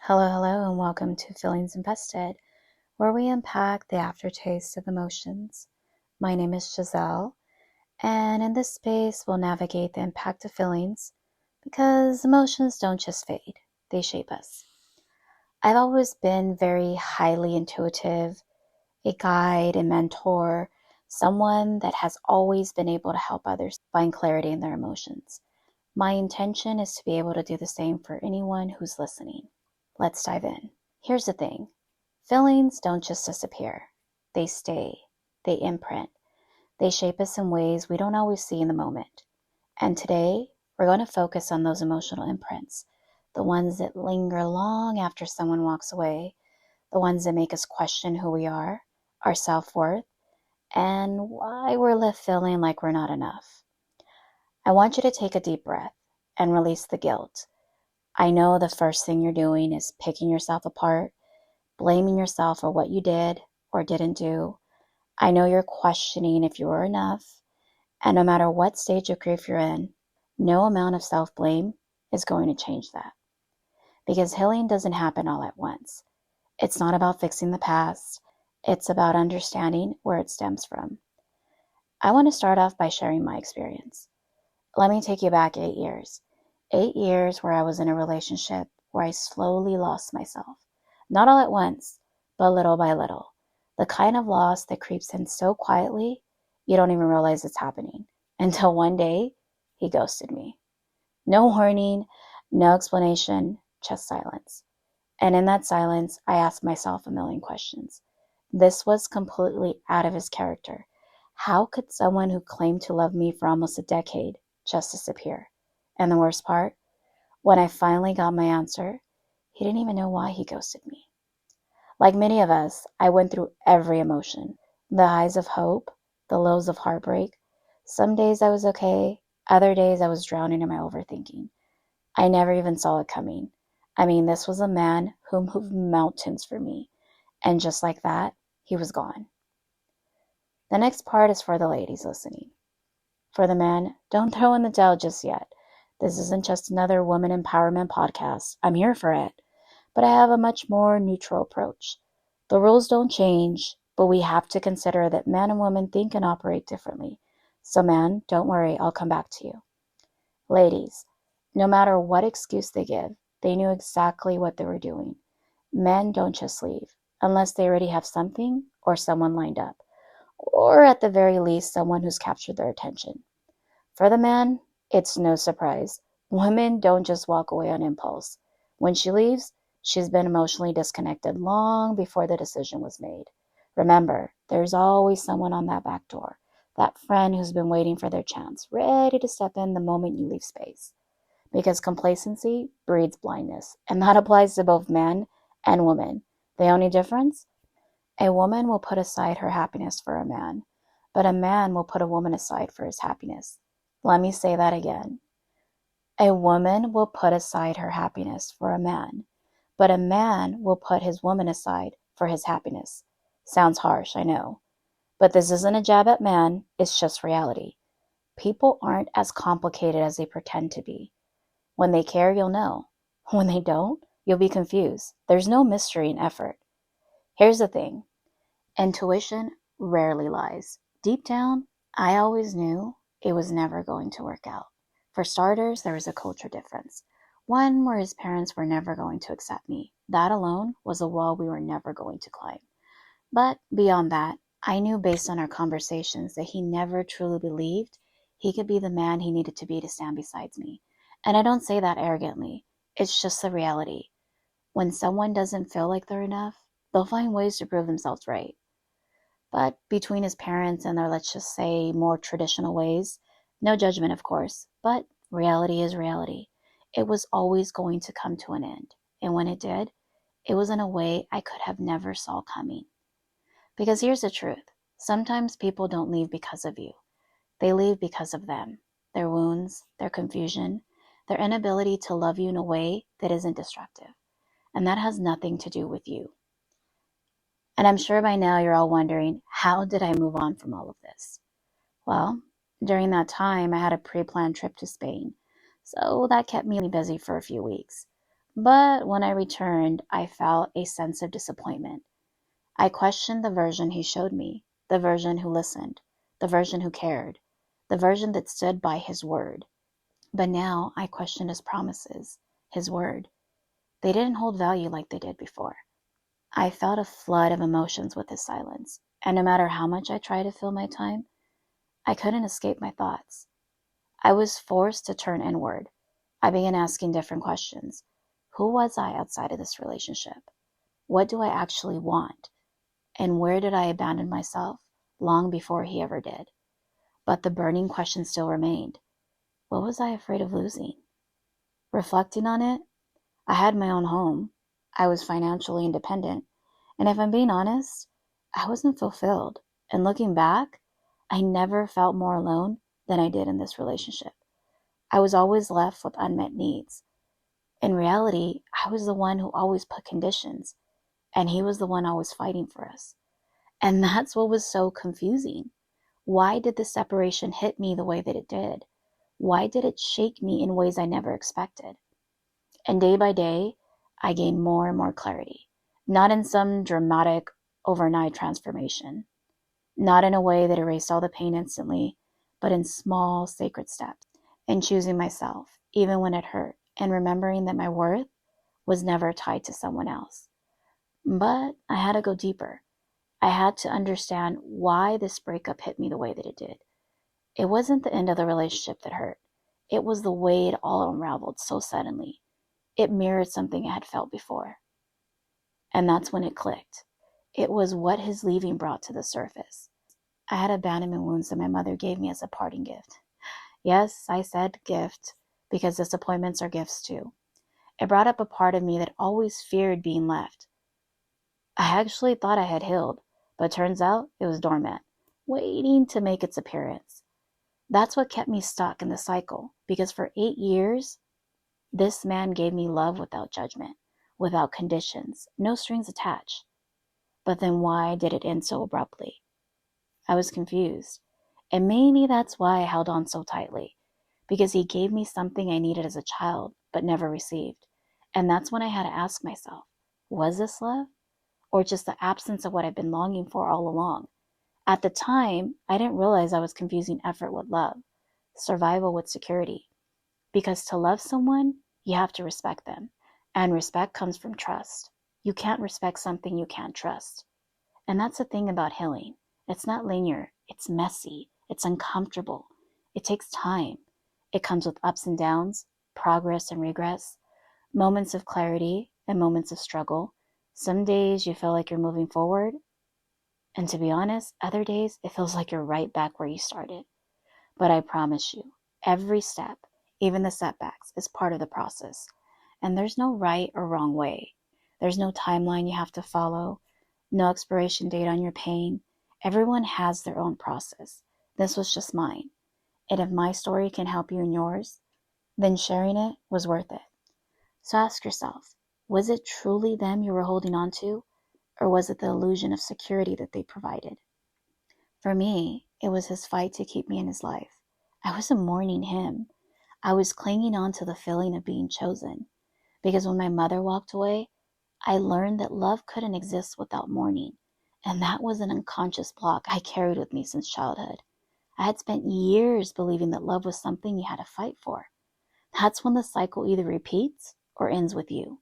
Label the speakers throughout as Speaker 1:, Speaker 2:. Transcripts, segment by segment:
Speaker 1: Hello, and welcome to Feelings Invested, where we unpack the aftertaste of emotions. My name is Giselle, and in this space, we'll navigate the impact of feelings because emotions don't just fade, they shape us. I've always been very highly intuitive, a guide, a mentor, someone that has always been able to help others find clarity in their emotions. My intention is to be able to do the same for anyone who's listening. Let's dive in. Here's the thing. Feelings don't just disappear. They stay. They imprint. They shape us in ways we don't always see in the moment. And today, we're going to focus on those emotional imprints, the ones that linger long after someone walks away, the ones that make us question who we are, our self-worth, and why we're left feeling like we're not enough. I want you to take a deep breath and release the guilt. I know the first thing you're doing is picking yourself apart, blaming yourself for what you did or didn't do. I know you're questioning if you were enough, and no matter what stage of grief you're in, no amount of self-blame is going to change that. Because healing doesn't happen all at once. It's not about fixing the past. It's about understanding where it stems from. I want to start off by sharing my experience. Let me take you back 8 years. 8 years where I was in a relationship where I slowly lost myself. Not all at once, but little by little. The kind of loss that creeps in so quietly, you don't even realize it's happening. Until one day, he ghosted me. No warning, no explanation, just silence. And in that silence, I asked myself a million questions. This was completely out of his character. How could someone who claimed to love me for almost a decade just disappear? And the worst part, when I finally got my answer, he didn't even know why he ghosted me. Like many of us, I went through every emotion, the highs of hope, the lows of heartbreak. Some days I was okay, other days I was drowning in my overthinking. I never even saw it coming. This was a man who moved mountains for me, and just like that, he was gone. The next part is for the ladies listening. For the men, don't throw in the towel just yet. This isn't just another woman empowerment podcast. I'm here for it. But I have a much more neutral approach. The rules don't change, but we have to consider that men and women think and operate differently. So men, don't worry, I'll come back to you. Ladies, no matter what excuse they give, they knew exactly what they were doing. Men don't just leave, unless they already have something or someone lined up, or at the very least, someone who's captured their attention. For the man, it's no surprise. Women don't just walk away on impulse. When she leaves, she's been emotionally disconnected long before the decision was made. Remember, there's always someone on that back door, that friend who's been waiting for their chance, ready to step in the moment you leave space. Because complacency breeds blindness, and that applies to both men and women. The only difference? A woman will put aside her happiness for a man, but a man will put a woman aside for his happiness. Let me say that again. A woman will put aside her happiness for a man, but a man will put his woman aside for his happiness. Sounds harsh, I know. But this isn't a jab at men, it's just reality. People aren't as complicated as they pretend to be. When they care, you'll know. When they don't, you'll be confused. There's no mystery in effort. Here's the thing. Intuition rarely lies. Deep down, I always knew it was never going to work out. For starters, there was a culture difference. One where his parents were never going to accept me. That alone was a wall we were never going to climb. But beyond that, I knew based on our conversations that he never truly believed he could be the man he needed to be to stand beside me. And I don't say that arrogantly. It's just the reality. When someone doesn't feel like they're enough, they'll find ways to prove themselves right. But between his parents and their, let's just say, more traditional ways, no judgment, of course, but reality is reality. It was always going to come to an end. And when it did, it was in a way I could have never saw coming. Because here's the truth. Sometimes people don't leave because of you. They leave because of them, their wounds, their confusion, their inability to love you in a way that isn't destructive. And that has nothing to do with you. And I'm sure by now you're all wondering, how did I move on from all of this? Well, during that time, I had a pre-planned trip to Spain. So that kept me busy for a few weeks. But when I returned, I felt a sense of disappointment. I questioned the version he showed me, the version who listened, the version who cared, the version that stood by his word. But now I questioned his promises, his word. They didn't hold value like they did before. I felt a flood of emotions with his silence, and no matter how much I tried to fill my time, I couldn't escape my thoughts. I was forced to turn inward. I began asking different questions. Who was I outside of this relationship? What do I actually want? And where did I abandon myself long before he ever did? But the burning question still remained. What was I afraid of losing? Reflecting on it, I had my own home. I was financially independent. And if I'm being honest, I wasn't fulfilled. And looking back, I never felt more alone than I did in this relationship. I was always left with unmet needs. In reality, I was the one who always put conditions, and he was the one always fighting for us. And that's what was so confusing. Why did the separation hit me the way that it did? Why did it shake me in ways I never expected? And day by day, I gained more and more clarity. Not in some dramatic overnight transformation. Not in a way that erased all the pain instantly, but in small, sacred steps. In choosing myself, even when it hurt, and remembering that my worth was never tied to someone else. But I had to go deeper. I had to understand why this breakup hit me the way that it did. It wasn't the end of the relationship that hurt. It was the way it all unraveled so suddenly. It mirrored something I had felt before. And that's when it clicked. It was what his leaving brought to the surface. I had abandonment wounds that my mother gave me as a parting gift. Yes, I said gift, because disappointments are gifts too. It brought up a part of me that always feared being left. I actually thought I had healed, but turns out it was dormant, waiting to make its appearance. That's what kept me stuck in the cycle, because for 8 years, this man gave me love without judgment, without conditions, no strings attached. But then why did it end so abruptly? I was confused. And maybe that's why I held on so tightly, because he gave me something I needed as a child, but never received. And that's when I had to ask myself, was this love? Or just the absence of what I've been longing for all along? At the time, I didn't realize I was confusing effort with love, survival with security. Because to love someone, you have to respect them. And respect comes from trust. You can't respect something you can't trust. And that's the thing about healing. It's not linear. It's messy. It's uncomfortable. It takes time. It comes with ups and downs, progress and regress, moments of clarity and moments of struggle. Some days you feel like you're moving forward. And to be honest, other days it feels like you're right back where you started. But I promise you, every step, even the setbacks, is part of the process. And there's no right or wrong way. There's no timeline you have to follow, no expiration date on your pain. Everyone has their own process. This was just mine. And if my story can help you in yours, then sharing it was worth it. So ask yourself, was it truly them you were holding on to? Or was it the illusion of security that they provided? For me, it was his fight to keep me in his life. I wasn't mourning him. I was clinging on to the feeling of being chosen. Because when my mother walked away, I learned that love couldn't exist without mourning. And that was an unconscious block I carried with me since childhood. I had spent years believing that love was something you had to fight for. That's when the cycle either repeats or ends with you.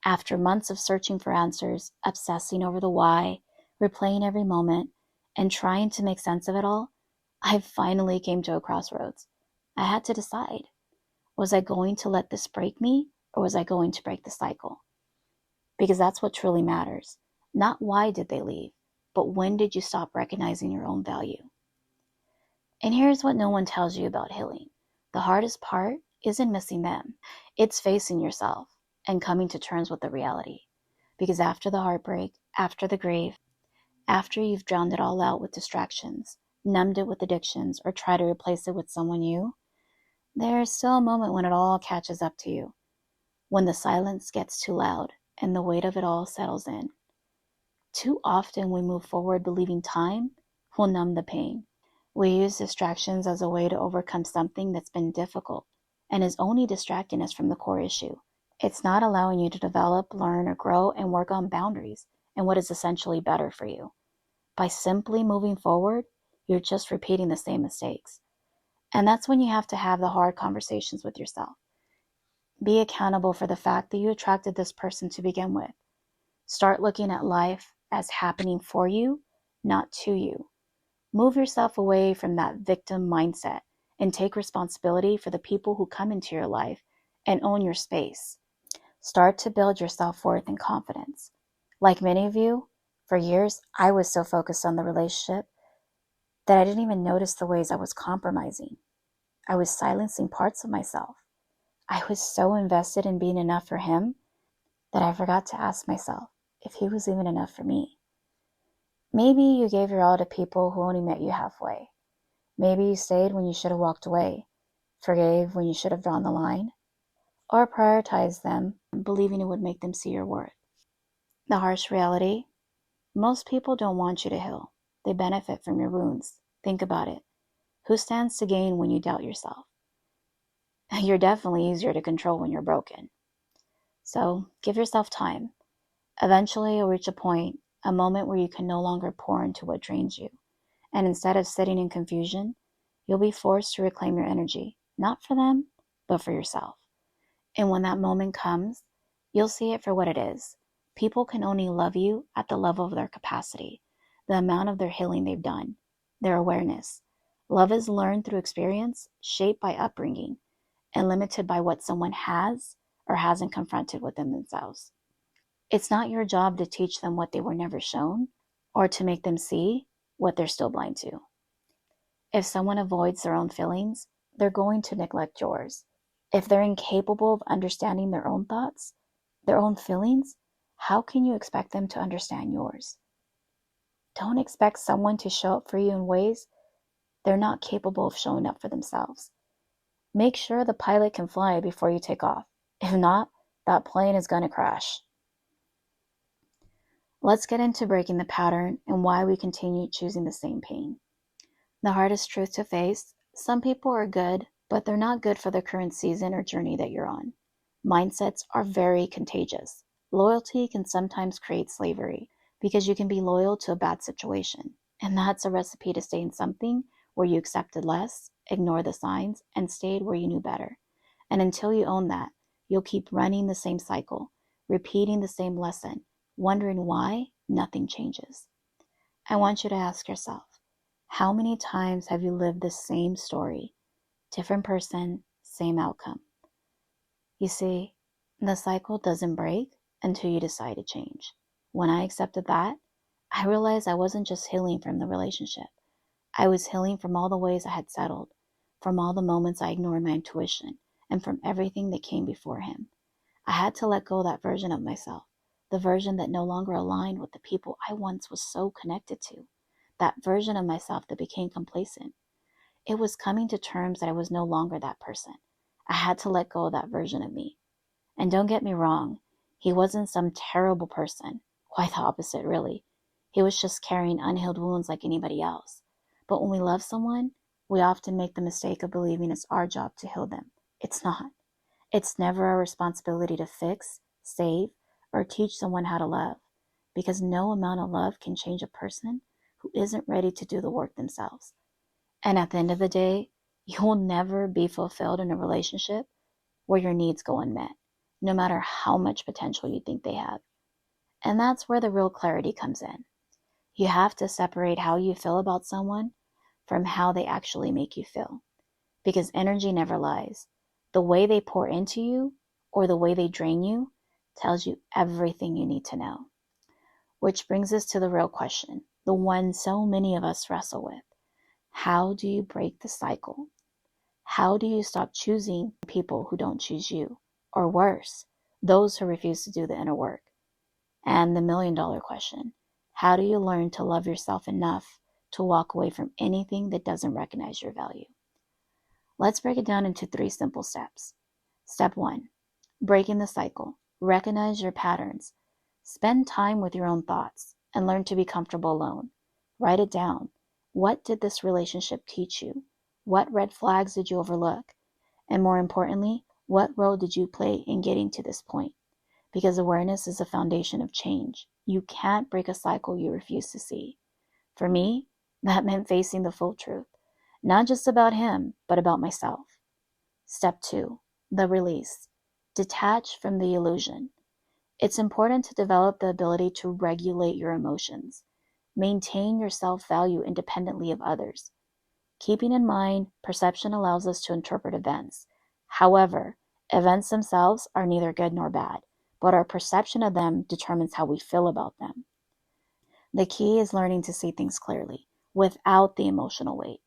Speaker 1: After months of searching for answers, obsessing over the why, replaying every moment, and trying to make sense of it all, I finally came to a crossroads. I had to decide. Was I going to let this break me, or was I going to break the cycle? Because that's what truly matters. Not why did they leave, but when did you stop recognizing your own value? And here's what no one tells you about healing. The hardest part isn't missing them. It's facing yourself and coming to terms with the reality. Because after the heartbreak, after the grief, after you've drowned it all out with distractions, numbed it with addictions, or tried to replace it with someone new, there's still a moment when it all catches up to you. When the silence gets too loud and the weight of it all settles in. Too often we move forward believing time will numb the pain. We use distractions as a way to overcome something that's been difficult and is only distracting us from the core issue. It's not allowing you to develop, learn, or grow and work on boundaries and what is essentially better for you. By simply moving forward, you're just repeating the same mistakes. And that's when you have to have the hard conversations with yourself. Be accountable for the fact that you attracted this person to begin with. Start looking at life as happening for you, not to you. Move yourself away from that victim mindset and take responsibility for the people who come into your life and own your space. Start to build your self-worth and confidence. Like many of you, for years, I was so focused on the relationship that I didn't even notice the ways I was compromising. I was silencing parts of myself. I was so invested in being enough for him that I forgot to ask myself if he was even enough for me. Maybe you gave your all to people who only met you halfway. Maybe you stayed when you should have walked away, forgave when you should have drawn the line, or prioritized them, believing it would make them see your worth. The harsh reality: most people don't want you to heal. They benefit from your wounds. Think about it. Who stands to gain when you doubt yourself? You're definitely easier to control when you're broken. So give yourself time. Eventually you'll reach a moment where you can no longer pour into what drains you. And instead of sitting in confusion, you'll be forced to reclaim your energy, not for them, but for yourself. And when that moment comes, you'll see it for what it is. People can only love you at the level of their capacity, the amount of their healing they've done, their awareness. Love is learned through experience, shaped by upbringing, and limited by what someone has or hasn't confronted within themselves. It's not your job to teach them what they were never shown or to make them see what they're still blind to. If someone avoids their own feelings, they're going to neglect yours. If they're incapable of understanding their own thoughts, their own feelings, how can you expect them to understand yours? Don't expect someone to show up for you in ways they're not capable of showing up for themselves. Make sure the pilot can fly before you take off. If not, that plane is going to crash. Let's get into breaking the pattern and why we continue choosing the same pain. The hardest truth to face: some people are good, but they're not good for the current season or journey that you're on. Mindsets are very contagious. Loyalty can sometimes create slavery because you can be loyal to a bad situation. And that's a recipe to stay in something where you accepted less, ignored the signs, and stayed where you knew better. And until you own that, you'll keep running the same cycle, repeating the same lesson, wondering why nothing changes. I want you to ask yourself, how many times have you lived the same story? Different person, same outcome. You see, the cycle doesn't break until you decide to change. When I accepted that, I realized I wasn't just healing from the relationship. I was healing from all the ways I had settled, from all the moments I ignored my intuition, and from everything that came before him. I had to let go of that version of myself, the version that no longer aligned with the people I once was so connected to, that version of myself that became complacent. It was coming to terms that I was no longer that person. I had to let go of that version of me. And don't get me wrong, he wasn't some terrible person. Quite the opposite, really. He was just carrying unhealed wounds like anybody else. But when we love someone, we often make the mistake of believing it's our job to heal them. It's not. It's never our responsibility to fix, save, or teach someone how to love, because no amount of love can change a person who isn't ready to do the work themselves. And at the end of the day, you will never be fulfilled in a relationship where your needs go unmet, no matter how much potential you think they have. And that's where the real clarity comes in. You have to separate how you feel about someone from how they actually make you feel, because energy never lies. The way they pour into you or the way they drain you tells you everything you need to know. Which brings us to the real question, the one so many of us wrestle with. How do you break the cycle? How do you stop choosing people who don't choose you? Or worse, those who refuse to do the inner work? And the $1,000,000 question, how do you learn to love yourself enough to walk away from anything that doesn't recognize your value? Let's break it down into 3 simple steps. Step 1, breaking the cycle. Recognize your patterns. Spend time with your own thoughts and learn to be comfortable alone. Write it down. What did this relationship teach you? What red flags did you overlook? And more importantly, What role did you play in getting to this point? Because awareness is the foundation of change. You can't break a cycle you refuse to see. For me, that meant facing the full truth, not just about him, but about myself. Step 2, the release. Detach from the illusion. It's important to develop the ability to regulate your emotions. Maintain your self-value independently of others. Keeping in mind, perception allows us to interpret events. However, events themselves are neither good nor bad, but our perception of them determines how we feel about them. The key is learning to see things clearly, without the emotional weight.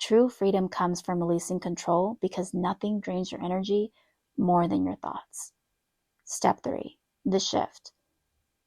Speaker 1: True freedom comes from releasing control because nothing drains your energy more than your thoughts. Step 3, the shift.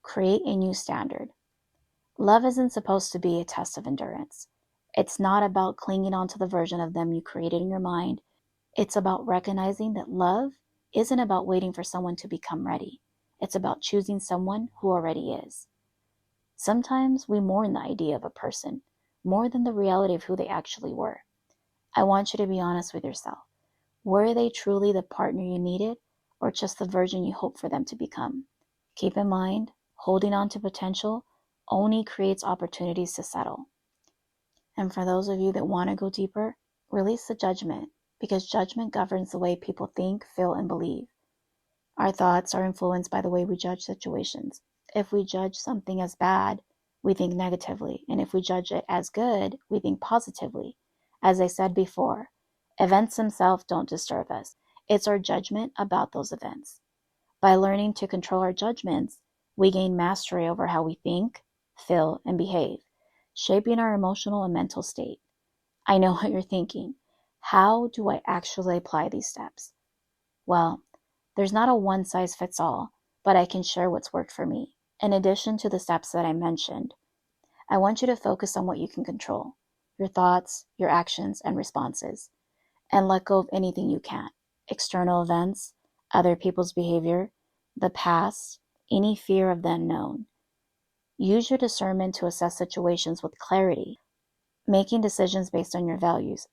Speaker 1: Create a new standard. Love isn't supposed to be a test of endurance. It's not about clinging on to the version of them you created in your mind. It's about recognizing that love isn't about waiting for someone to become ready. It's about choosing someone who already is. Sometimes we mourn the idea of a person more than the reality of who they actually were. I want you to be honest with yourself. Were they truly the partner you needed, or just the version you hoped for them to become? Keep in mind, holding on to potential only creates opportunities to settle. And for those of you that want to go deeper, release the judgment, because judgment governs the way people think, feel, and believe. Our thoughts are influenced by the way we judge situations. If we judge something as bad, we think negatively. And if we judge it as good, we think positively. As I said before, events themselves don't disturb us. It's our judgment about those events. By learning to control our judgments, we gain mastery over how we think, feel, and behave, shaping our emotional and mental state. I know what you're thinking. How do I actually apply these steps? Well, there's not a one-size-fits-all, but I can share what's worked for me. In addition to the steps that I mentioned, I want you to focus on what you can control, your thoughts, your actions, and responses, and let go of anything you can't. External events, other people's behavior, the past, any fear of the unknown. Use your discernment to assess situations with clarity, making decisions based on your values,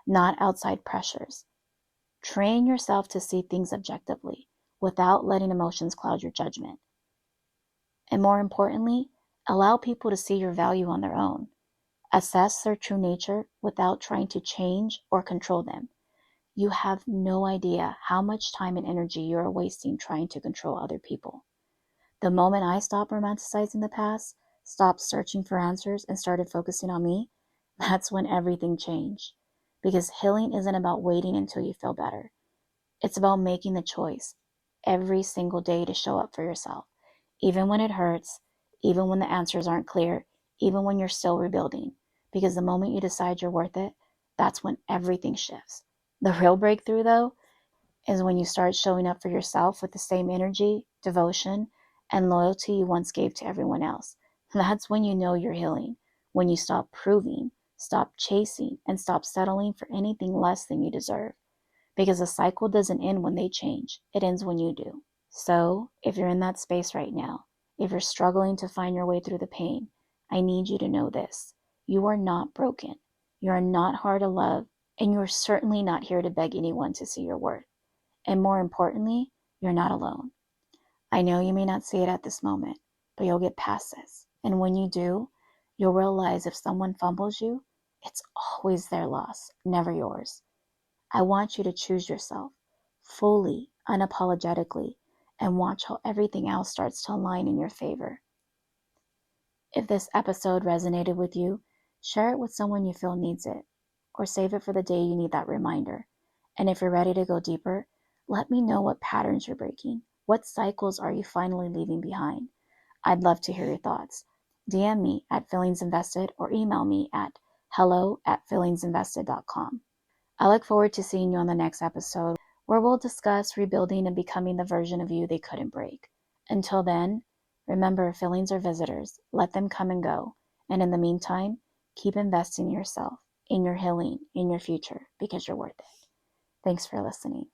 Speaker 1: not outside pressures. Train yourself to see things objectively, without letting emotions cloud your judgment. And more importantly, allow people to see your value on their own. Assess their true nature without trying to change or control them. You have no idea how much time and energy you are wasting trying to control other people. The moment I stopped romanticizing the past, stopped searching for answers, and started focusing on me, that's when everything changed. Because healing isn't about waiting until you feel better. It's about making the choice every single day to show up for yourself, even when it hurts, even when the answers aren't clear, even when you're still rebuilding. Because the moment you decide you're worth it, that's when everything shifts. The real breakthrough, though, is when you start showing up for yourself with the same energy, devotion, and loyalty you once gave to everyone else. That's when you know you're healing, when you stop proving, stop chasing, and stop settling for anything less than you deserve. Because a cycle doesn't end when they change, it ends when you do. So, if you're in that space right now, if you're struggling to find your way through the pain, I need you to know this. You are not broken. You are not hard to love, and you are certainly not here to beg anyone to see your worth. And more importantly, you're not alone. I know you may not see it at this moment, but you'll get past this. And when you do, you'll realize if someone fumbles you, it's always their loss, never yours. I want you to choose yourself fully, unapologetically, and watch how everything else starts to align in your favor. If this episode resonated with you, share it with someone you feel needs it, or save it for the day you need that reminder. And if you're ready to go deeper, let me know what patterns you're breaking. What cycles are you finally leaving behind? I'd love to hear your thoughts. DM me at feelingsinvested or email me at hello@feelingsinvested.com. I look forward to seeing you on the next episode, where we'll discuss rebuilding and becoming the version of you they couldn't break. Until then, remember, feelings are visitors. Let them come and go. And in the meantime, keep investing in yourself, in your healing, in your future, because you're worth it. Thanks for listening.